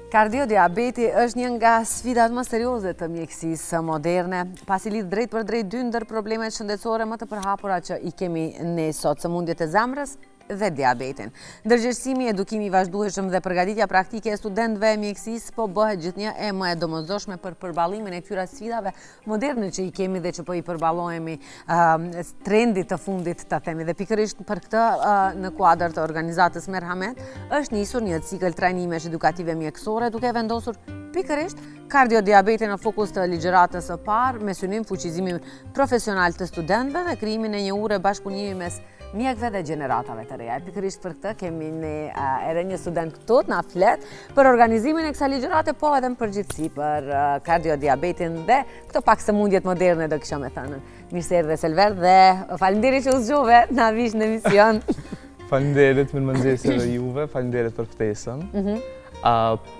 Kardiodiabeti është një nga sfidat më serioze të mjekësisë moderne, pasi lidh drejt për drejt dy ndër problemet shëndetësore më të përhapura që i kemi ne sot, sëmundjet e zemrës dhe diabetin. Ndërgjegjësimi, edukimi i vazhdueshëm dhe përgatitja praktike e studentëve e mjekësisë po bëhet gjithnjë e më e domosdoshme për përballimin e këtyre sfidave moderne që i kemi dhe që po i përballohemi trendit të fundit të themi. Dhe pikërisht për këtë në kuadër të organizatës Merhamet është nisur një cikël trajnimesh edukative mjekësore duke vendosur pikërisht kardiodiabetin në fokus të ligjëratës së parë me synim fuqizimin profesional të studentëve dhe krijimin e një ure bashkëpunimi mes mjekëve dhe gjeneratave të reja. Pikërisht për këtë kemi edhe një student këtu na flet për organizimin e kësaj ligjërate, po edhe në përgjithësi për kardiodiabetin dhe këto pak sëmundjet moderne do kisha me thënë. Mirë se erdhe Selver dhe faleminderit që u zgjove na vish në emision. Faleminderit për mëngjesin e juve, faleminderit për ftesën.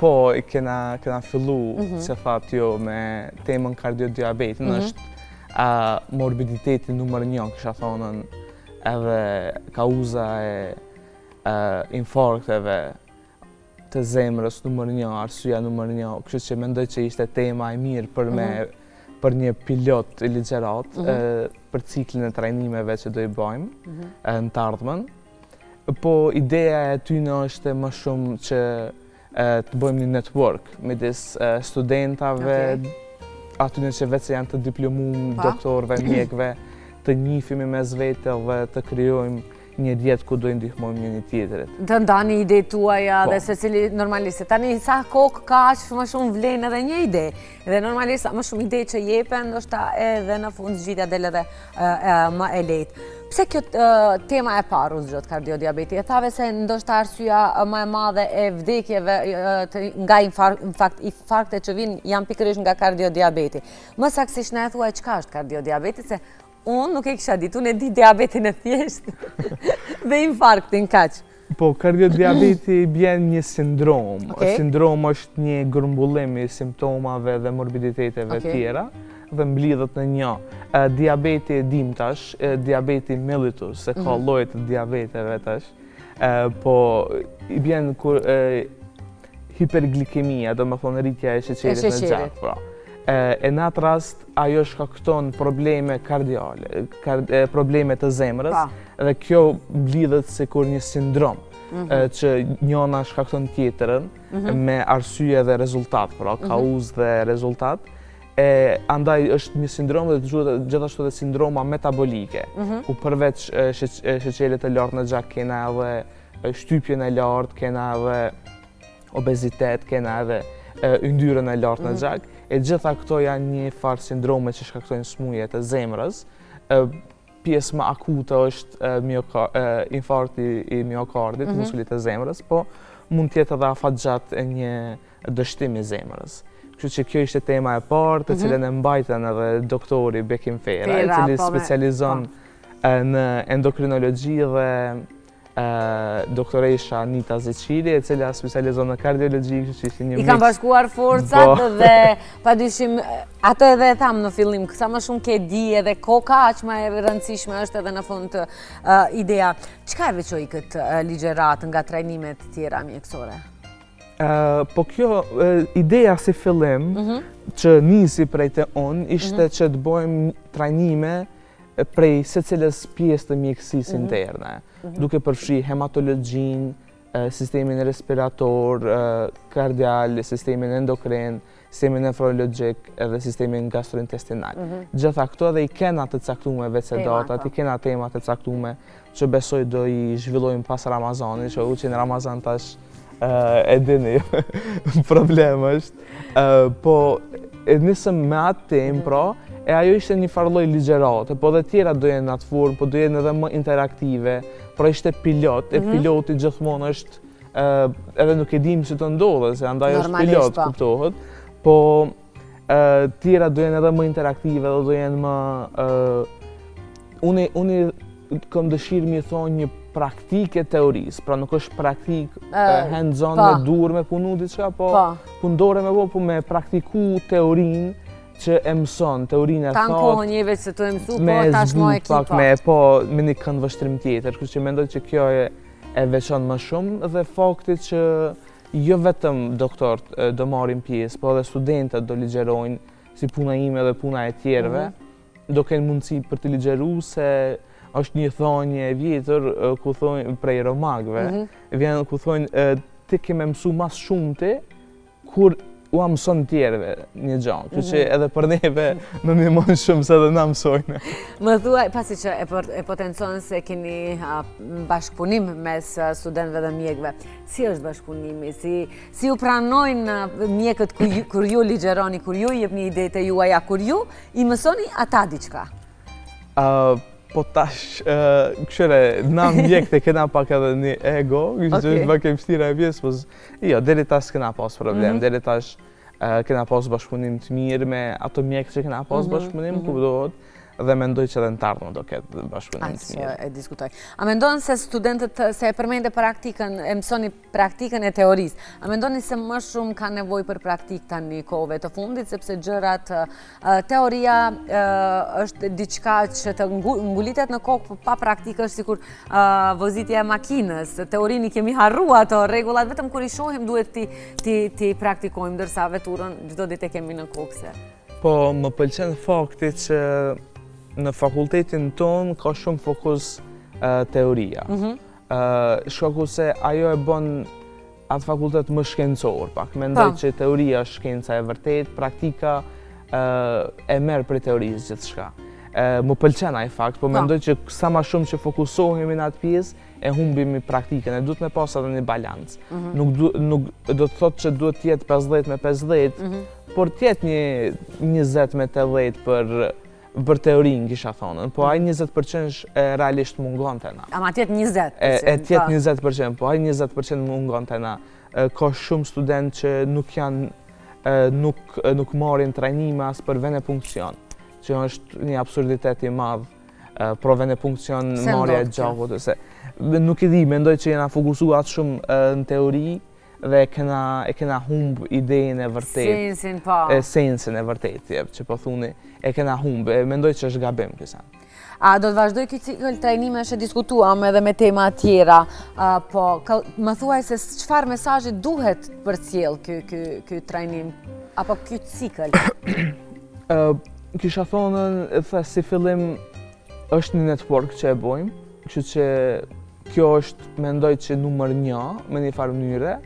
Po, kena fillu, që thatë jo, me temën kardiodiabetin, është morbiditeti numër 1, kisha thonën, edhe kauza e infarkteve të zemrës numër 1, arsyeja numër 1, kështu që mendoj që ishte tema e mirë për një pilot i ligjërat për ciklin e trajnimeve që do i bëjmë në të ardhmen. Po ideja e tyne është më shumë që të bëjmë një network midis studentave, atyne që vetë janë të diplomum, doktorëve, mjekëve, të njihemi mes vete dhe të krijojmë një jetë ku do i ndihmojmë njëri tjetrit. Të ndani ide tuaja dhe secili normalisht. Tani sa kokë ka aq më shumë vlen edhe një ide. Dhe normalisht sa më shumë ide që jepen, ndoshta edhe në fund zgjidhja del edhe më e lehtë. Pse kjo tema e parë u zgjot kardiodiabeti? E thave se ndoshta arsyeja më e madhe e vdekjeve nga infarktet që vijnë janë pikërisht nga kardiodiabeti. Më saktësisht na e thuaj çka është kardiodiabeti, se unë nuk e kisha ditë, unë e di diabetin e thjeshtë dhe infarktin kaq. Po, kardiodiabeti bjen një sindrom. Sindrom është një grumbullim i simptomave dhe morbiditeteve tjera dhe mblidhet në një. Diabeti e dim tash, diabeti mellitus, se ka lloje të diabeteve tash, po i bjen kur hiperglikemia, do më thonë rritja e sheqerit në gjakë. E në atë rast, ajo shkakton probleme kardiale, probleme të zemrës, dhe kjo mblidhet sikur një sindrom, që njëna shkakton tjetërën me arsye dhe rezultat, pra kauzë dhe rezultat. Andaj është një sindrom dhe gjithashtu dhe sindroma metabolike, ku përveç sheqerit e lartë në gjak, kena edhe shtypjen e lartë, kena edhe obezitet, kena edhe yndyrën e lartë në gjak. E gjitha këto janë një farë sindrome që shkaktojnë smuje të zemrës. Pjesë më akute është infarkti i miokardit, muskulit të zemrës, po mund tjetë edhe afatgjat e një dështim i zemrës. Kështu që kjo ishte tema e parë, të cilën e mbajtën edhe doktori Bekim Fera, i cili specializon në endokrinologji dhe doktoresha Anita Zeqili, e cila specializon në kardiologji, kështu që ishte një mix. I kam bashkuar forcat dhe padyshim atë edhe e tham në fillim, sa më shumë ke di edhe koka aq më e rëndësishme është edhe në fund ideja. Çka e veçoi këtë ligjërat nga trajnimet tjera mjekësore? Po kjo ideja si fillim që nisi prej te unë ishte që të bëjmë trajnime prej secilës pjesë të mjekësisë interne, duke përfshi hematologjin, sistemin respirator, kardial, sistemin endokrin, sistemin nefrologjik edhe sistemin gastrointestinal. Gjitha këto dhe i kena të caktume vetë datat, i kena temat të caktume që besoj do i zhvillojmë pas Ramazani, që u që në Ramazan tash e dini, problem është. Po nisëm me atë temë, pra, e ajo ishte një farloj ligjërate, po dhe tjera do jenë në atë formë, po do jenë edhe më interaktive, pra ishte pilot, e piloti gjithmonë është, edhe nuk e dim që të ndodhe, se andaj është pilot, kuptohet, po tjera do jenë edhe më interaktive, dhe do jenë më... Unë kam dëshirë mi thonë një praktike teorisë, pra nuk është praktik hands-on me dur me punu diçka, po pundore po me praktiku teorinë, që e mëson, teorinë e thotë... Kanë kohë njëve që të mësu, po tashmo ekipa. Me një kënd vështrim tjetër, kështu që mendoj që kjo e veçon më shumë dhe fakti që jo vetëm doktorët do marrin pjesë, po edhe studentët do ligjerojnë, si puna ime dhe puna e tjerëve, do kenë mundësi për të ligjeru se është një thonje e vjetër ku thonë prej romagëve, vjen ku thonë ti ke me mësu mas shumëti kur ua mëson tjerëve një gjanë, që që edhe për neve në një mënë shumë se edhe na mësojnë. Më thuaj, pasi që e potencon se keni bashkëpunim mes studentëve dhe mjekëve, si është bashkëpunimi? Si ju pranojnë mjekët kur ju ligjeroni, kur ju jepni idejtë e juaja, kur ju i mësoni ata diçka? Po tash, këshire, na mjekët e kena pak edhe një ego, kështë që është pak e mështira e pjesë, po jo, deri tash kena pas problem, deri tash kena pas bashkëpunim të mirë me ato mjekët që kena pas bashkëpunim, kuptohet, dhe mendoj që edhe në tardhme do ketë bashkëpunim të mirë. E diskutoj. A mendoni se studentët, se e përmende praktikën, e mësoni praktikën e teorisë, a mendoni se më shumë ka nevojë për praktikë tani kohëve të fundit, sepse gjërat, teoria është diçka që të ngulitet në kokë, pa praktikë është sikur vozitja e makinës, teorinë i kemi harruar ato rregullat, vetëm kur i shohim duhet ti praktikojmë, ndërsa veturën çdo ditë e kemi në kokë se. Po, më pëlqen fakti që në fakultetin tonë ka shumë fokus teoria. Shkaku se ajo e bën atë fakultet më shkencor pak. Mendoj që teoria është shkenca e vërtet, praktika e merr prej teorisë gjithçka. Më pëlqen ai fakt, po mendoj që sa më shumë që fokusohemi në atë pjesë, e humbim praktikën, e duhet me pas edhe një balancë. Nuk do të thotë që duhet të jetë 50 me 50, por të jetë një 20 me 80 për teorinë, kisha thonën, po ai 20% realisht mungon të na. Ama tjetë 20%? E tjetë 20%, po ai 20% mungon të na. Ka shumë studentë që nuk marrin trajnime as për vene funksion, që është një absurditet i madh, pro vene funksion marrja e gjakut. Nuk i di, mendoj që jena fokusuar shumë në teori, dhe e kena humb idejen e vërtet. Sensin, po. Sensin e vërtet, që po thuni, e kena humb, mendoj që është gabim kësa. A do të vazhdoj këtë cikël trajnime që diskutuam edhe me tema tjera, po më thuaj se çfarë mesazhi duhet përcjell ky trajnim, apo ky cikël? Kisha thonën, si fillim është një network që e bojmë, kështu që kjo është, mendoj që numër 1 me një farë mënyre,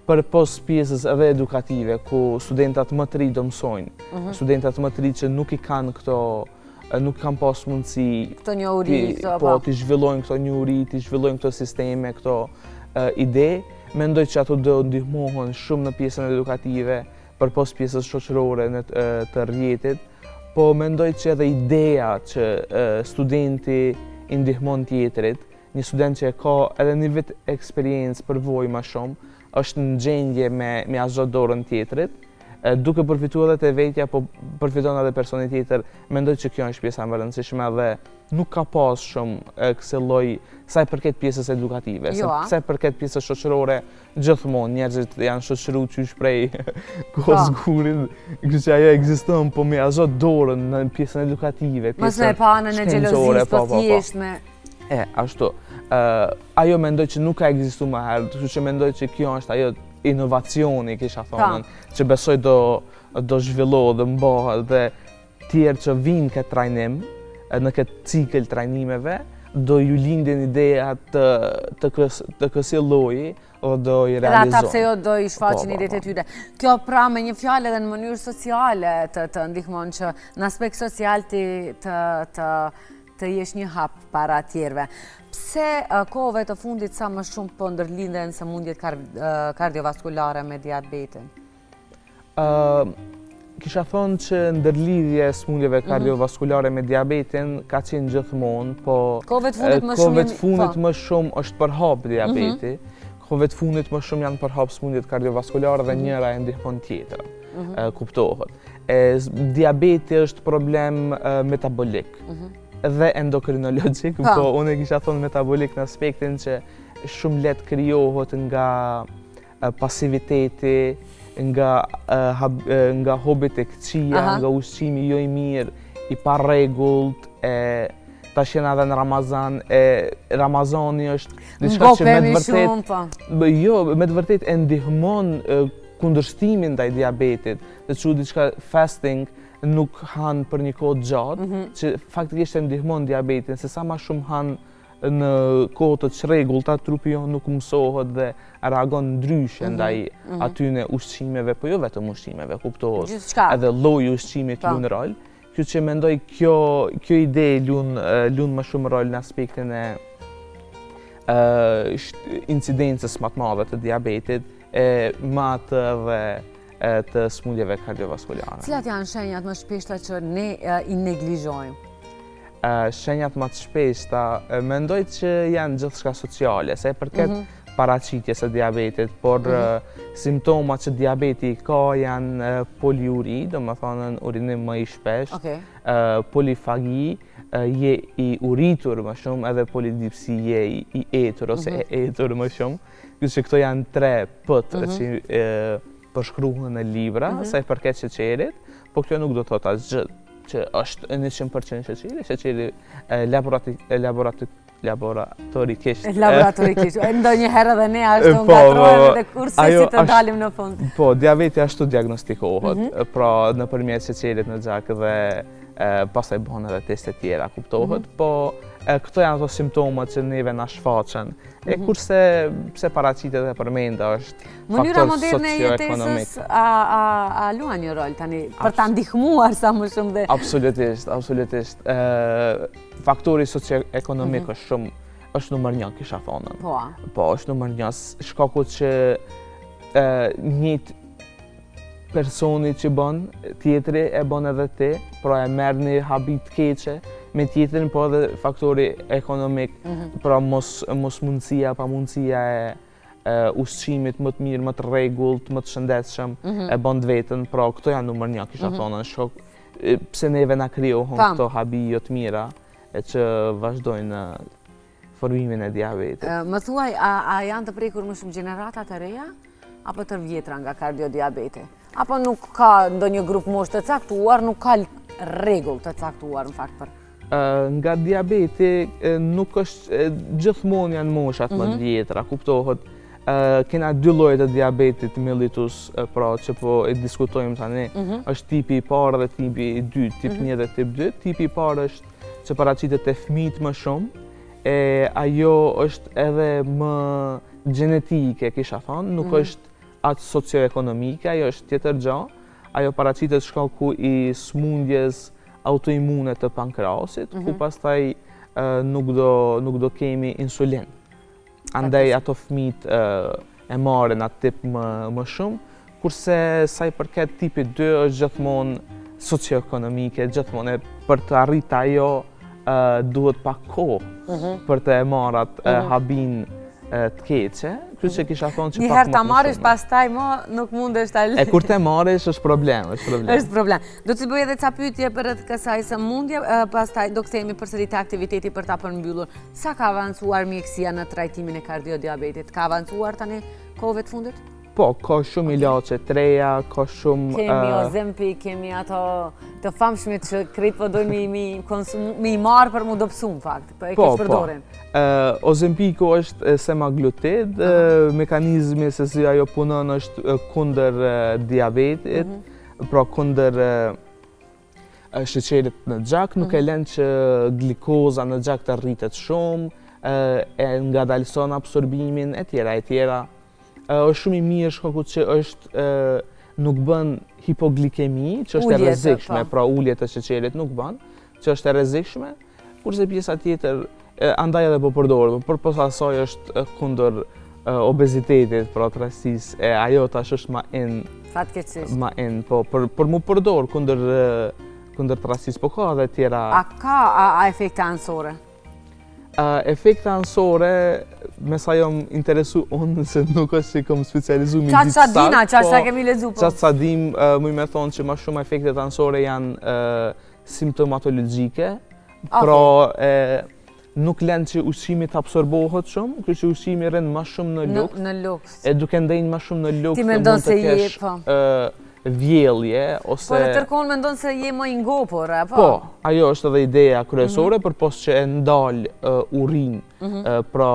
për pos pjesës edhe edukative, ku studentat më të ri do mësojnë, studentat më të ri që nuk i kanë këto, nuk kanë pas mundësi këto njohuri, po t'i zhvillojnë këto njohuri, t'i zhvillojnë këto sisteme, këto ide, mendoj që ato do ndihmohen shumë në pjesën edukative, për pos pjesës shoqërore të rrjetit, po mendoj që edhe ideja që studenti i ndihmon tjetrit, një student që ka edhe një vit eksperiencë përvojë më shumë, është në gjendje me azot dorën tjetrit, duke përfituar edhe te vetja, po përfiton edhe personi tjetër, mendoj që kjo është pjesa më e rëndësishme dhe nuk ka pas shumë kësaj lloj sa i përket pjesës edukative, sa i përket pjesës shoqërore, gjithmonë njerëzit janë shoqëruar qysh prej kohës gurit, kështu që ajo ekziston, po me azot dorën në pjesën edukative, mos me pa anën e xhelozisë, po thjesht me ashtu. Ajo mendoj që nuk ka ekzistuar më herë, kështu që mendoj që kjo është ajo inovacioni, kisha thonën, që besoj do zhvillohet dhe mbahet dhe tjerë që vinë këtë trajnim, në këtë cikël trajnimeve, do ju lindin ideja të kësaj lloji dhe do i realizojnë. Edhe ata pse jo do i shfaqin idetë e tyre. Kjo pra me një fjalë edhe në mënyrë sociale të ndihmon që në aspekt social të jesh një hap para tjerëve. Pse kohëve të fundit sa më shumë po ndërlidhen sëmundjet kardiovaskulare me diabetin? Kisha thonë që ndërlidhje sëmundjeve kardiovaskulare me diabetin ka qenë gjithmonë, po kohëve të fundit më shumë është përhap diabeti, kohëve të fundit më shumë janë përhap sëmundjet kardiovaskulare dhe njëra e ndihmon tjetrën, kuptohet. Diabeti është problem metabolik dhe endokrinologjik, po unë kisha thonë metabolik në aspektin që shumë lehtë krijohet nga pasiviteti, nga hobit e këqija, nga ushqimi jo i mirë, i pa rregullt, ta shena edhe në Ramazan, Ramazani është diçka që me të vërtet e ndihmon kundërshtimin ndaj diabetit, dhe që diçka fasting nuk hanë për një kohë gjatë, që faktikisht e ndihmon diabetin, se sa ma shumë hanë në kohë të çrregullta, trupi jo nuk mësohet dhe reagon ndryshe ndaj atyne ushqimeve, po jo vetëm ushqimeve, kuptohet, edhe lloji ushqimit luan rol. Kjo që mendoj kjo ide luan më shumë rol në aspektin e incidencës më të madhe të diabetit, më atë dhe të smundjeve kardiovaskulare. Cilat janë shenjat më shpeshta që ne i neglizhojmë? Shenjat më të shpeshta, mendoj që janë gjithçka sociale, se përket paraqitjes së diabetit, por simptomat që diabeti ka janë poliuri, domethënë urinim më i shpesh, polifagi, je i uritur më shumë, edhe polidipsi, je i etur ose e etur më shumë. Që këto janë 3 p-të që përshkruhen në libra, sa i përket sheqerit, po kjo nuk do të thotë asgjë që është 100% sheqeri, sheqeri laboratorikisht. Ndonjëherë edhe ne ashtu ngatrojmë dhe kurse si të dalim në fund. Po, diabeti ashtu diagnostikohet, pra nëpërmjet sheqerit në gjak dhe pastaj bëhen edhe teste tjera, kuptohet, po këto janë ato simptomat që neve na shfaqen. Kurse pse paraqitet e përmenda është mënyra faktor moderne e socio-ekonomik. jetesës a luan një rol tani për ta ndihmuar sa më shumë dhe Absolutisht. Faktori socio-ekonomik është numër 1, kisha thonë. Po, është numër 1. Shkaku që njëjtë personi që bën, tjetri e bën edhe ti, pra e merr një habit keqe me tjetrin, po edhe faktori ekonomik, pra mos mundësia, pa mundësia e ushqimit më të mirë, më të rregullt, më të shëndetshëm, e bën vetën, pra këto janë numër 1, kisha thonë, shok, pse neve na krijohen këto habi jo të mira, e që vazhdojnë formimin e diabetit. Më thuaj, a janë të prekur më shumë gjeneratat e reja, apo të vjetra nga kardiodiabeti? Apo nuk ka ndonjë grup moshë të caktuar, nuk ka rregull të caktuar në fakt për? Nga diabeti nuk është, gjithmonë janë moshat më të vjetra, kuptohet. Kena 2 lloje të diabetit mellitus, pra që po e diskutojmë tani, është tipi i parë dhe tipi i dytë, tip 1 dhe tip 2. Tipi i parë është që paraqitet te fëmijët më shumë, ajo është edhe më gjenetike, kisha thonë, nuk është atë socio-ekonomike, ajo është tjetër gjë, ajo paraqitet shkaku i smundjes autoimune të pankrasit, ku pastaj nuk do kemi insulin. Andaj ato fëmijët e marrin atë tip më shumë, kurse sa i përket tipit 2 është gjithmonë socio-ekonomike, gjithmonë për të arritur ajo duhet pak kohë për të marrë atë habin të keqe, kështu që kisha thonë që pak më të njëherë ta marrësh, pastaj më nuk mundesh ta lësh. Kur të marrësh është problem, Është problem. Do të bëj edhe ca pyetje për rreth kësaj sëmundje, pastaj do kthehemi përsëri te aktiviteti për ta përmbyllur. Sa ka avancuar mjekësia në trajtimin e kardiodiabetit? Ka avancuar tani kohëve të fundit? Po, ka shumë ilaçe të reja, ka shumë... Kemi Ozempic, kemi ato të famshmit që krejt po dojnë mi marë për mu dopsu në fakt, për e kesh përdorin. Ozempiku është semaglutid, mekanizmi se si ajo punon është kundër diabetit, pra kundër sheqerit në gjak, nuk e lën që glikoza në gjak të rritet shumë, e ngadalson absorbimin, e tjera. Është shumë i mirë shkaku që është nuk bën hipoglikemi, që është e rrezikshme, pra ulje të sheqerit nuk bën, që është e rrezikshme, kurse pjesa tjetër andaj edhe po përdor, por posa asaj është kundër obezitetit, pra të rastisë, ajo tash është ma in, po për mu përdor kundër të rastisë, po ka edhe tjera. A ka efekte anësore? Efekte anësore, me sa jom interesu unë, se nuk është që kom specializu mi gjithë sakë. Qatë sa kemi lezu po? Qatë sa dim, muj me thonë që ma shumë efektet anësore janë simptomatologjike, pra nuk lënë që ushqimi të absorbohet shumë, kërë që ushqimi rënë ma shumë në luks. E duke ndejnë ma shumë në luks, ti mendon se je, po. vjellje ose... Po dhe tërkohën mendon se je më i ngopur, apo? Po, ajo është edhe ideja kryesore, për pos që e ndalë urin pra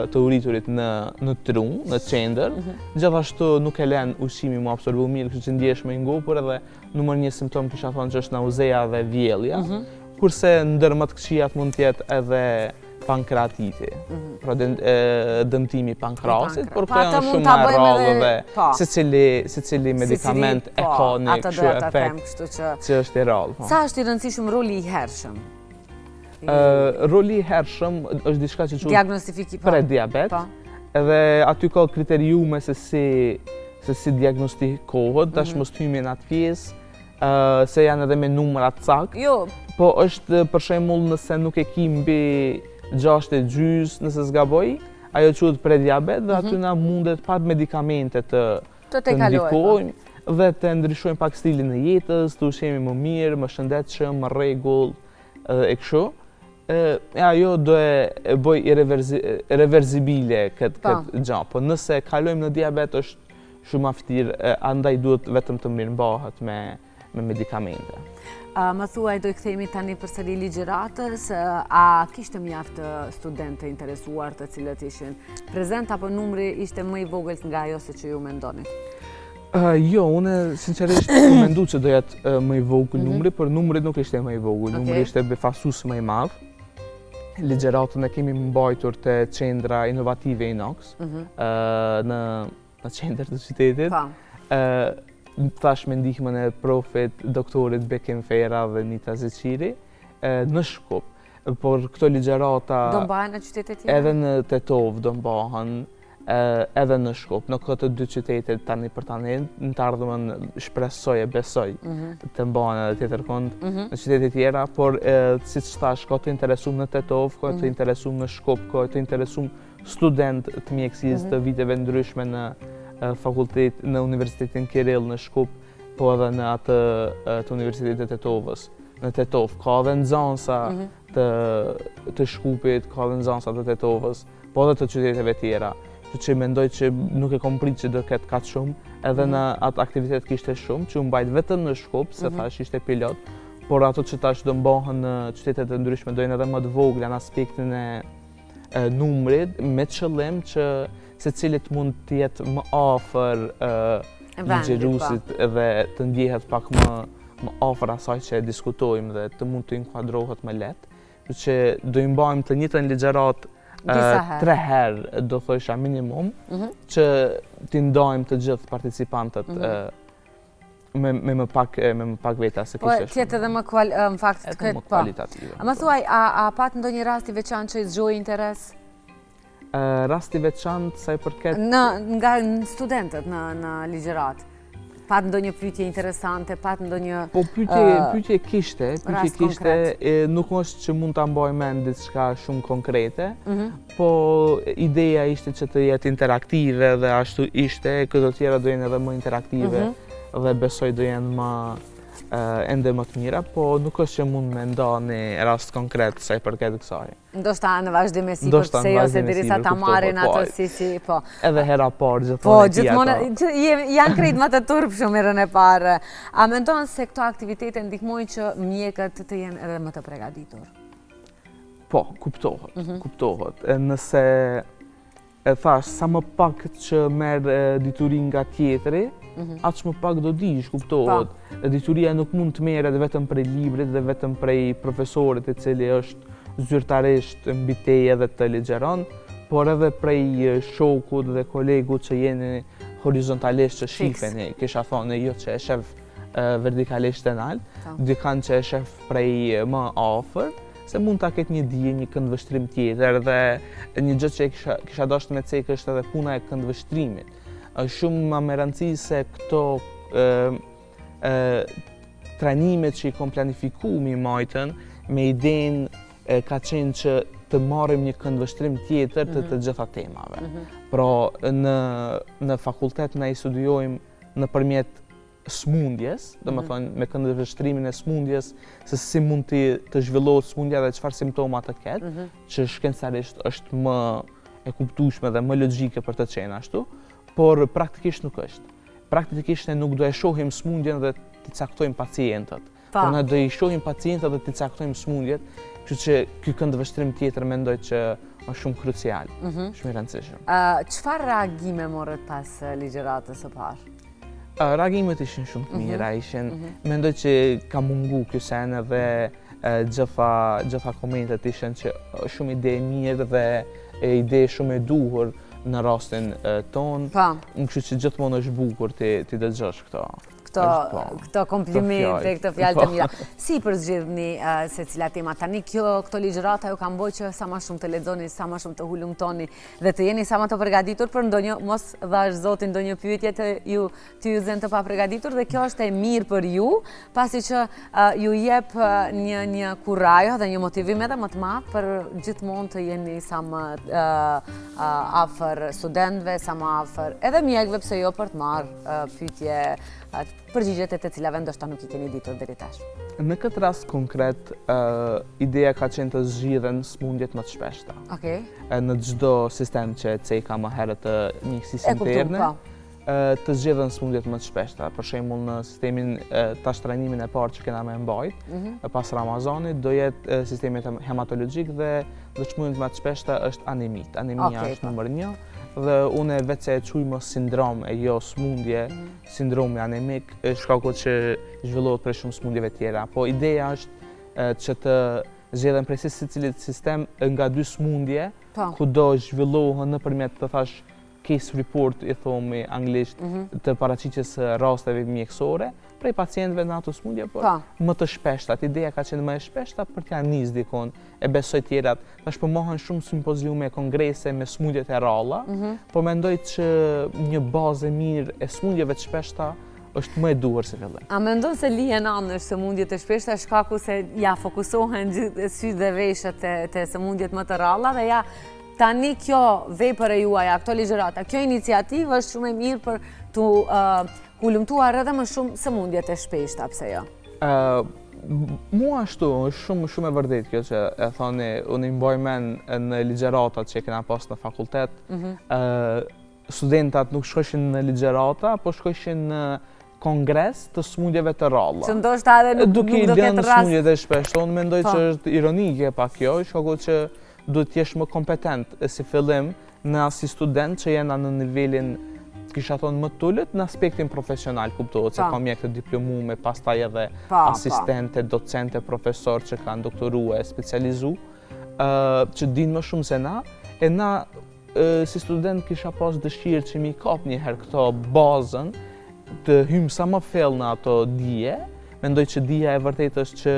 të uriturit në tru, në qendër, gjithashtu nuk e len ushqimi mu absorbu mirë, kështu që ndjesh më i ngopur edhe numër një simptom kisha thonë që është nauzeja dhe vjellja, kurse ndër më të këqijat mund tjetë edhe pankreatiti, pra dëmtimi pankrasit, por këto janë shumë më rrallë dhe secili medikament e ka një kështu efekt që është i rrallë. Sa është i rëndësishëm roli i hershëm? Roli i hershëm është diçka që quhet prediabet, edhe aty ka kriteriume se si diagnostikohet, tash mos hyjmë në atë pjesë, se janë edhe me numra të saktë, po është për shembull nëse nuk e ki mbi 6,5 nëse s'gaboj, ajo quhet prediabet dhe aty na mundet pa medikamente të ndikojmë dhe të ndryshojmë pak stilin e jetës, të ushqemi më mirë, më shëndetshëm, më rregull e kështu. Ajo do e bëj irreversibile këtë gjë, po nëse kalojmë në diabet është shumë aftir, andaj duhet vetëm të mirëmbahet me medikamente. Më thuaj, do i kthehemi tani përsëri ligjëratës, a kishte mjaft studentë të interesuar të cilët ishin prezent apo numri ishte më i vogël nga ajo se që ju mendonit? Jo, une sinqerisht mendu që do jetë më i vogël numri, por numri nuk ishte më i vogël, numri ishte befasus më i madh. Ligjëratën e kemi mbajtur te qendra inovative Inox në qendër të qytetit. Thash me ndihmën e profit doktorit Bekim Fera dhe Nita Zeqiri në Shkup. Por këto ligjërata do mbahen në qytete tjera? Edhe në Tetov do mbahen, edhe në Shkup. Në këto dy qytete tani për tani, në të ardhmen shpresoj e besoj të mbahen edhe tjetër kënd në qytete tjera, por siç thash, ka të interesum në Tetov, ka të interesum në Shkup, ka të interesum student të mjekësisë të viteve ndryshme në fakultet në Universitetin Kirill në Shkup, po edhe në atë të Universitetit të Tetovës. Në Tetov ka edhe nxënësa të Shkupit, ka edhe nxënësa të Tetovës, po edhe të qyteteve tjera. Që mendoj që nuk e kom prit që do ketë kaq shumë, edhe në atë aktivitet kishte shumë, që u mbajt vetëm në Shkup, se thash ishte pilot, por ato që tash do mbahen në qytetet të ndryshme dojnë edhe më të vogla në aspektin e numrit, me qëllim që secilit mund të jetë më afër ligjëruesit dhe të ndjehet pak më afër asaj që diskutojmë dhe të mund të inkuadrohet më lehtë. Kështu që do i mbajmë të njëjtën ligjërat 3 herë, do thosha minimum, që t'i ndajmë të gjithë participantët me më pak veta se kishte shumë. Po tjetë edhe më kualitative. A më thuaj, a pat ndonjë rast i veçantë që i zgjoi interes? Rasti veçantë sa i përket nga studentët në ligjërat. Pat ndonjë pyetje interesante, pat ndonjë po pyetje kishte, nuk është që mund ta mbaj mend diçka shumë konkrete, po ideja ishte që të jetë interaktive dhe ashtu ishte, këto tjera do jenë edhe më interaktive dhe besoj do jenë më ende më të mira, po nuk është që mund me nda një rast konkret sa i përket kësaj. Ndoshta në vazhdim e sipër pse jo se derisa ta marrin ato si po. Edhe hera parë gjithmonë. Po, gjithmonë janë krejt më të turpshëm herën e parë. A mendon se këto aktivitete ndihmojnë që mjekët të jenë edhe më të përgatitur? Po, kuptohet. Nëse e thash sa më pak që merr diturin nga tjetri, aq më pak do dish, kuptohet. Dituria nuk mund të merret vetëm prej librit dhe vetëm prej profesorit i cili është zyrtarisht mbi teje dhe të ligjeron, por edhe prej shokut dhe kolegut që jeni horizontalisht që shifeni, kisha thonë jo që e shef vertikalisht e nalt, dikant që e shef prej më afër, se mund ta ketë një dije, një këndvështrim tjetër dhe një gjë që kisha dashur me cek është edhe puna e këndvështrimit. Shumë më me rëndësi se këto trajnimet që i kom planifiku mi majtën, me idenë ka qenë që të marrim një këndvështrim tjetër të gjitha temave. Pra, në fakultet na i studiojmë nëpërmjet smundjes, do më thonë me këndvështrimin e smundjes, se si mund të zhvillohet smundja dhe çfarë simptoma të ketë, që shkencarisht është më e kuptueshme dhe më logjike për të qenë ashtu, por praktikisht nuk është. praktikisht ne nuk do e shohim smundjen dhe t'i caktojmë pacientët. Por ne do i shohim pacientët dhe t'i caktojmë smundjet, kështu që ky këndvështrim tjetër mendoj që është shumë krucial, shumë i rëndësishëm. Çfarë reagime morët pas ligjëratës së parë? Reagimet ishin shumë të mira, mendoj që ka mungu ky sen dhe gjitha komentet ishin që shumë ide mirë dhe ide shumë e duhur në rastin ton, kështu që gjithmonë është bukur ti dëgjosh këto. Këto komplimente, këto fjalë të mira. Si përzgjedhni se cila tema? Tani këto ligjërata ju kanë bërë që sa më shumë të lexoni, sa më shumë të hulumtoni dhe të jeni sa më të përgatitur për ndonjë, mos dhash zotin ndonjë pyetje të ju zën të paprgatitur, dhe kjo është e mirë për ju, pasi që ju jep një kurajë dhe një motivim edhe më të madh për gjithmonë të jeni sa më afër studentëve, sa më afër edhe mjekëve, pse jo, për të marrë pyetje përgjigjet e të cilave ndoshta nuk i keni ditur deri tash. Në këtë rast konkret, ideja ka qenë të zgjidhen smundjet më të shpeshta. Në çdo sistem që ceka më herët të mjekësisë interne, të zgjidhen smundjet më të shpeshta. Për shembull, në sistemin tash trajnimin e parë që kena me mbajt pas Ramazanit, do jetë sistemi hematologjik dhe smundjet më të shpeshta është anemit. Anemia është numër 1. Dhe unë vetë se e quj më sindrom e jo smundje, sindromi anemik, shkaku që zhvillohet për shumë smundjeve tjera. Po ideja është që të zgjedhen prej secilit sistem nga 2 smundje, ku do zhvillohen nëpërmjet të thash case report, i thomi anglisht, të paraqitjes rasteve mjekësore, prej pacientëve në ato smundje, por më të shpeshtat. Ideja ka qenë më e shpeshta për t'ja nis dikon, e besoj tjerat. Tash po mohen shumë simpoziume, kongrese me smundjet e ralla, po mendoj që një bazë e mirë e smundjeve të shpeshta është më e duhur se fillim. A mendon se lihen anësh sëmundjet e shpeshta shkaku se ja fokusohen gjithë sytë dhe veshët te sëmundjet më të ralla, dhe ja tani kjo vepër e juaja, këto ligjërata, kjo iniciativë është shumë e mirë për t'u hulumtuar edhe më shumë sëmundjet e shpeshta, pse jo? Mua ashtu, është shumë e vërtet kjo që e thoni, unë i mbaj mend në ligjëratat që kena pas në fakultet, studentat nuk shkojshin në ligjërata, po shkojshin në kongres të smundjeve të ralla. Që ndoshta edhe nuk do ketë rast. Duke i lënë smundjet e shpeshta, unë mendoj që është ironike pa kjo, shkaku që duhet t'jesh më kompetent si fillim në si student që jena në nivelin, kisha thonë, më t'ullët në aspektin profesional, kuptohet se ka mjek të diplomume, pastaj edhe asistente, docente, profesor që kanë doktorue, specializu, që din më shumë se na, e na si student kisha pas dëshirë që mi kap njëherë këto bazën, të hymë sa më thellë në ato dije. Mendoj që dija e vërtet është që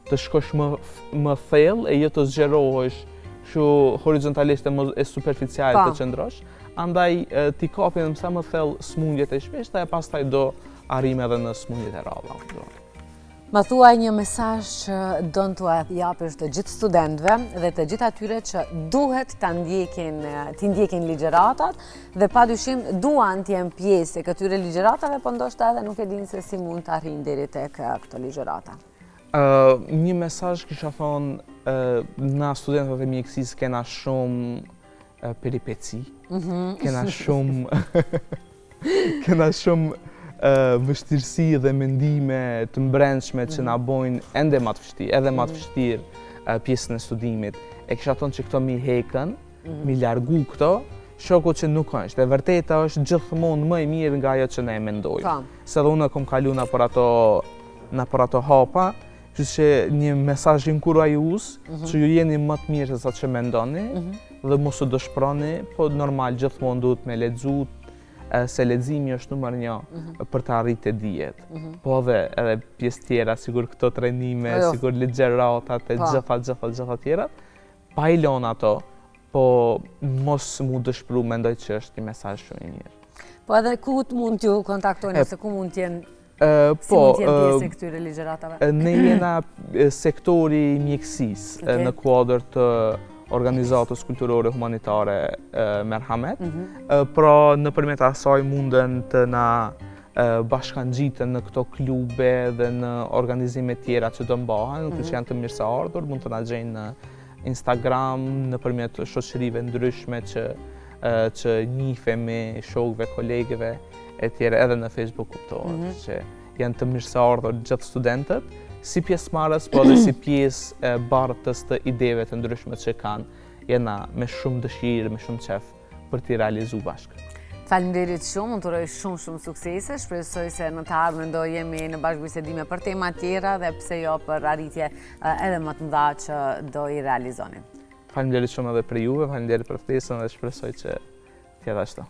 të shkosh më thellë e jo të zgjerohesh shu horizontalisht e superficiale të qëndrosh, andaj t'i kapim sa më thellë smundjet e shpeshta e pastaj do arrim edhe në smundjet e ralla. Ma thuaj një mesazh që don t'ua japësh të gjithë studentëve dhe të gjithë atyre që duhet t'i ndjekin ligjëratat dhe padyshim duan të jenë pjesë e këtyre ligjëratave, po ndoshta edhe nuk e dinë se si mund të arrijnë deri tek këto ligjërata. Një mesazh kisha thonë, na studentët e mjekësisë kena shumë peripeci, kena shumë vështirësi dhe mendime të mbrendshme që na bojnë ende më të vështirë, edhe më të vështirë pjesën e studimit. E kisha thonë që këto mi hekën, mi largu këto, shoku që nuk është. E vërteta është gjithmonë më e mirë nga ajo që ne e mendojmë. Se dhe unë kom kalu në për ato hapa, që një mesazh inkurajus që ju jeni më të mirë se sa që mendoni dhe mos u dëshproni, po normal gjithmonë duhet me lexu, se leximi është numër 1 për të arritë dijet. Po edhe pjesë tjera, sigur këto trajnime, sigur ligjëratat e gjitha tjera, pa i lënë ato, po mos mu dëshpëru, mendoj që është një mesazh shumë i mirë. Po edhe ku mund t'ju kontaktojnë, ose ku mund t'jenë si mund t'jenë pjesë e këtyre ligjëratave? Ne jena sektori mjekësisë në kuadër të organizatës kulturore humanitare Merhamet, pra nëpërmjet asaj munden të na bashkangjiten në këto klube dhe në organizime tjera që do mbahen, që janë të mirëseardhur, mund të na gjejnë në Instagram, nëpërmjet shoqërive ndryshme që njihemi shokëve, kolegëve, e tjere edhe në Facebook kuptohet, që janë të mirëseardhur gjithë studentët, si pjesëmarrës, po edhe si pjesë e bartës të ideve të ndryshme që kanë, jena me shumë dëshirë, me shumë qef për t'i realizu bashkë. Faleminderit shumë, unë të uroj shumë suksese, shpresoj se në të ardhmen do jemi në bashkëbisedime për tema tjera dhe pse jo për arritje edhe më të mëdha që do i realizonin. Faleminderit shumë edhe për juve, faleminderit për ftesën dhe shpresoj që t'jetë ashtu.